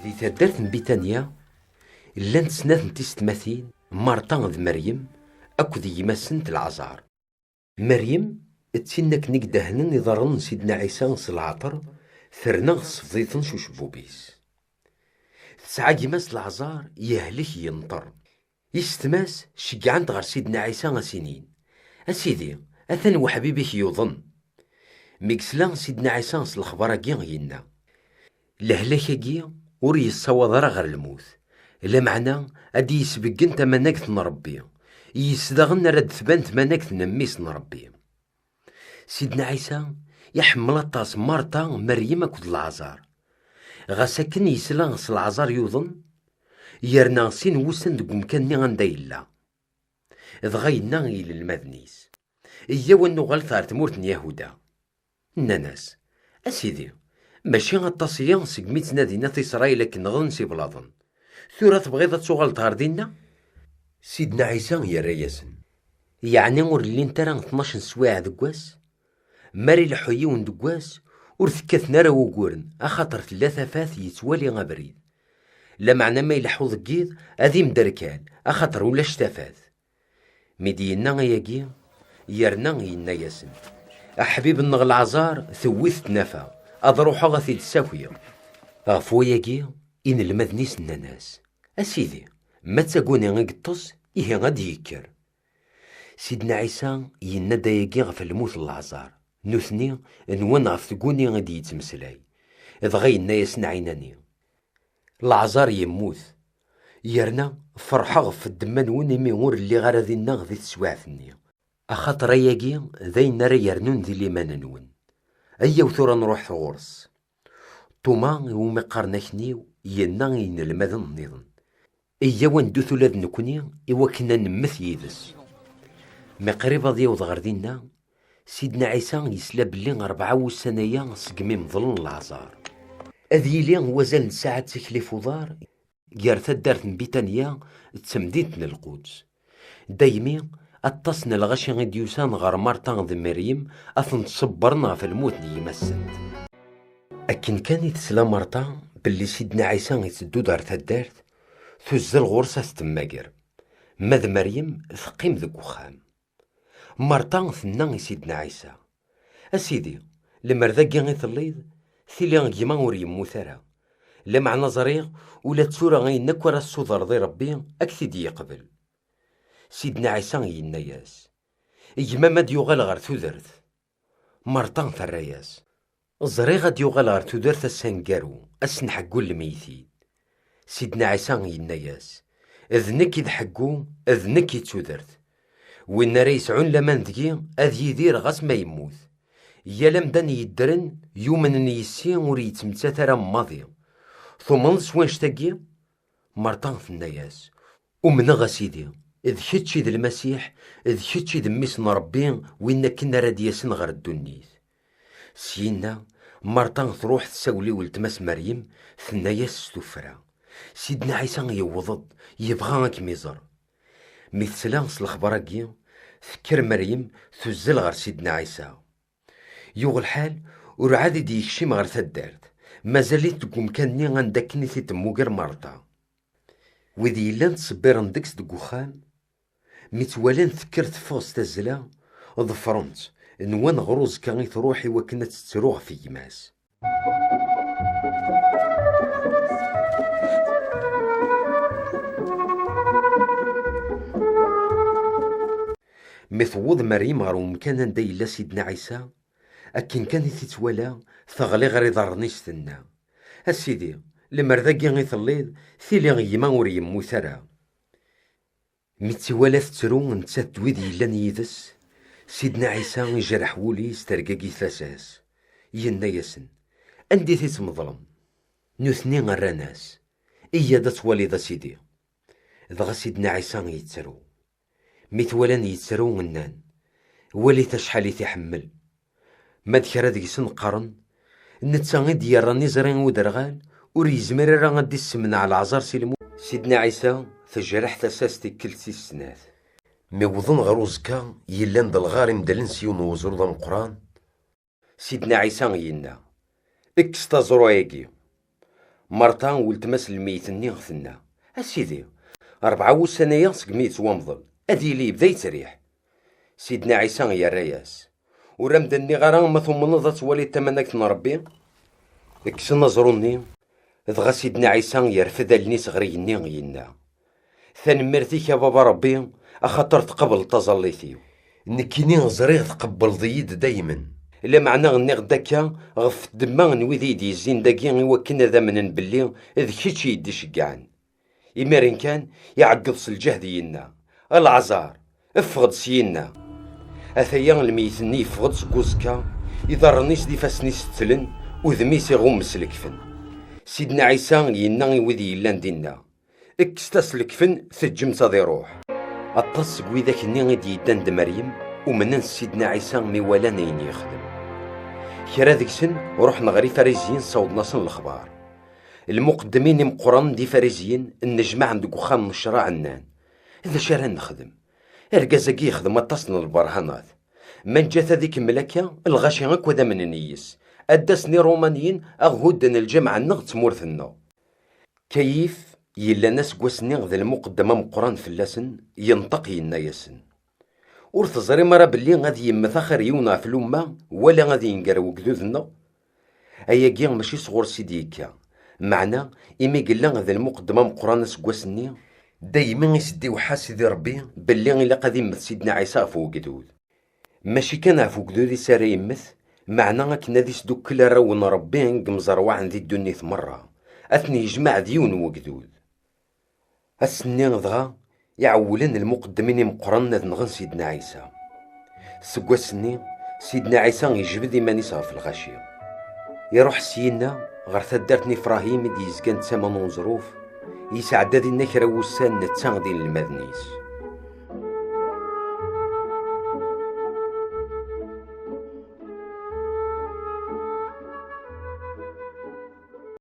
دي تادرت بيتانيا لانت سنات تيستماثين مرتا ذ مريم أكد يمسنت العزار. مريم تسنك نقدهن يضرن سيدنا عيسى نص العطر ثرنا صفضيثن شو شبوبيس تسعى يمس العزار يهلك ينطر يستماس شقعنت غير سيدنا عيسى سنين أسيدي أثن وحبيبك يوظن ميكسلان سيدنا عيسى نص الخبر ينا لهلاكي وري يصوض غير الموت لا معنى أدي يسبقن تمناك نربي يسدغن رد ثبانت مناك نميس نربي. سيدنا عيسى يحمل الطاس مرتا مريم أكد العزار غساكن يسلا العزار يوظن يرنا سين وسن دقوم كان غندايلا ضغينا إلى المذنيس إيا ونو غلطار تمورت يهودا ناناس أسيدي ماشي غطاسيا سقميت نادينا في إسرائيل لكن غنسي بلاضن ثورة تبغيض تشغل دينا. سيدنا عيسى يا رياسن يعني ور اللي انت راه 12 سوايع دكواس ماري لحيون دكواس ور ثكثنا راه وقورن اخاطر ثلاثة فاث يتوالي غبريد لا معنى ما يلحو ضقيض اذي مدركان اخاطر ولا شتافاث مدينا ياكي يرنا ينا ياسن احبيب النغ العزار ثويث نفا اضروح غاثي تساوية غفو ياكي إن المذنيس الناس أسيدي ما تساقوني غنقطس إيه غادي يكر. سيدنا عيسى ينادى ياكي غف الموت العزار نوثني نوان غف تقوني غادي يتمسلاي إذ غينا ياسن عيناني العزار يموت يرنا فرحة غف الدمان وني ميغور اللي غاردينا غذي تسواعثني أخاطر ياكي ذاين راه يرنون ذي ليمان نون أيا وثورا نروح غورس توما ومقارناكنيو ينا ين المذن النظن إيا وندو ثلاث نكوني إوا كنا نمث يدس مقريبا ديوض غردينا سيدنا عيسى يسلا بلي 4 سنايا سقمي مظلن العزار أذي لي وزال ساعة تكليف ودار جارتا دارت بيتانيا تسمدينت القدس دايمي اتصنا الغشي غديوسان غار مرتا ذي مريم أثن تصبرنا في الموت يمسنت أكن كان يتسلا مرتا باللي سيدنا عيسى يتدو دار تدارت تزل غرسة تماقر ماذ مريم ثقيم ذك وخام مرتا ثنا سيدنا عيسى أسيدي لمرذاقي غيثليض ثيلي غيما ور يموثرا لا معنى زريغ ولا تسورة غينك ورا الصدر ضي ربي أكثد يقبل. سيدنا عيسى يناياس يما ماد يغال غير تودرت مرتا ثراياس زريغ غاد يغال غير تودرت السنقارو أسنحقو الميثين. سيدنا عيسى يناياس اذنك إذ حقو اذنك يتودرت وين راه يسعون لمن ذكي اذ يدير غاس ما يموت يا لمدان يدرن يومن يسين ور يتمتاثر ماضي ثم نسوان شتاقي مرطان في الناس ومن غسيدي اذ كتشي ذا المسيح اذ كتشي ذا ميسن ربي وين كنا رادياسن غير الدنيث سينا مرطان تروح تساولي ولتمس مريم ثناياس ستفرا. سيدنا عيسى يوضض يبغى كميزر مثلاص الخبراكي فكر مريم تزل غير سيدنا عيسى يوغ الحال ورعادي دي يكشيم غير تدارت مازاليت تقوم كاني غنداكني تموغر مرتا وذي لان تصبيرن ديكس دقوخان متوالين فكرت فوس تزلا ظفرنت نوان غروز كان تروحي وكنت تروح في يماس. مثوض مريم غير مكان ندايلا سيدنا عيسى أكن كان تتوالا ثغلي غير يضرنيش ثنا أسيدي لمرذاقي غيثليض ثيلي غيما ور يموثرا متوالا تترو نتا دويد يلان يدس سيدنا عيسى يجرح ولي استرقاقي ثاساس ينا ياسن أندي ثيت مظلم نوثني غراناس إيا دا توالي دا سيدي دغا سيدنا عيسى يترو ميتوالان يتسرو منان وليت شحال يتحمل ما ذكر هذيك سن قرن نتا غيد يراني زرين ودرغال ور يزمر راه غادي السمن على العزار سيلمو. سيدنا عيسى تجرح تساس تكلتي السنات ميوضن غير وزكا يلان د الغار مدلن سيون وزرو ذا القران. سيدنا عيسى ينا اكس تزرو ياكي مرتا ولتمس الميت-ني غثنا: أسيدي 4 وسنايا سقميت ومضل أدي لي بدا يتريح. سيدنا عيسى يراياس: ورمدني غرا ما ثمنض توالي تمنك نربي. اكسن زروني دغا سيدنا عيسى يرفد النيس غريني ينا: ثنمرتيك يا بابا ربي أخاطر تقبل تظليتي. نكيني زريغ تقبل ضيد دايما. إلا معنى غني غداكا غف دما نويذي ديزين داكي يوكن ذا من بلي إذ كيتشي يدي شقعان. إمارين كان يعقد الجهد ينا: العزار افغد سينا. أثيا الميتني يفغد سكوزكا إذا رنيس دي فاسني ستلن وذميس يغمس الكفن. سيدنا عيسى ينا وذي يلان دينا: اكستاس الكفن ثجمت ذي روح. الطس قويذاك ني غيد يدان مريم ومنن سيدنا عيسى ميوالا نين يخدم. كرا ذيكسن ورحنا غري فاريزيين صوضنا سن الأخبار. المقدمين مقرن دي فاريزيين النجمع عندك وخام نشرا عنان. إذا شارا نخدم إرقازاكي يخدم أطاسن البرهانات. من جات هذيك الملكة الغاشي غاك وذا من النيس أداسني رومانيين أغهدن الجامعة نغ تمورثنا. كيف يلا ناس قواسني ذا المقدمة مقران فلاسن ينطق ينا ياسن. ور تزري مرا بلي غادي يمث اخر يونا في الأمة ولا غادي ينقراو قدودنا. أيا كيا ماشي صغور سيدي كا معنى إمي قلا ذا المقدمة مقران ناس قواسني دايما يسدي وحا سيدي ربي بلي إلا غادي يمث سيدنا عيسى فوق قدود. ماشي كان عفو قدود يساري يمث معنى كنا ذي سدو كلا راون ربي نقمزروا عن ذي الدنيا مرة أثني يجمع ديون وقدود. السنين ضغا يعولن المقدمين مقرن نغن سيدنا عيسى. سقوا السنين سيدنا عيسى يجبد إيمانيسها في الغاشية. يروح سينا غير ثدرتني فراهيم دي يزكان تسامن ظروف يسعد ذي النكرة وسان نتسان دين المذنيس.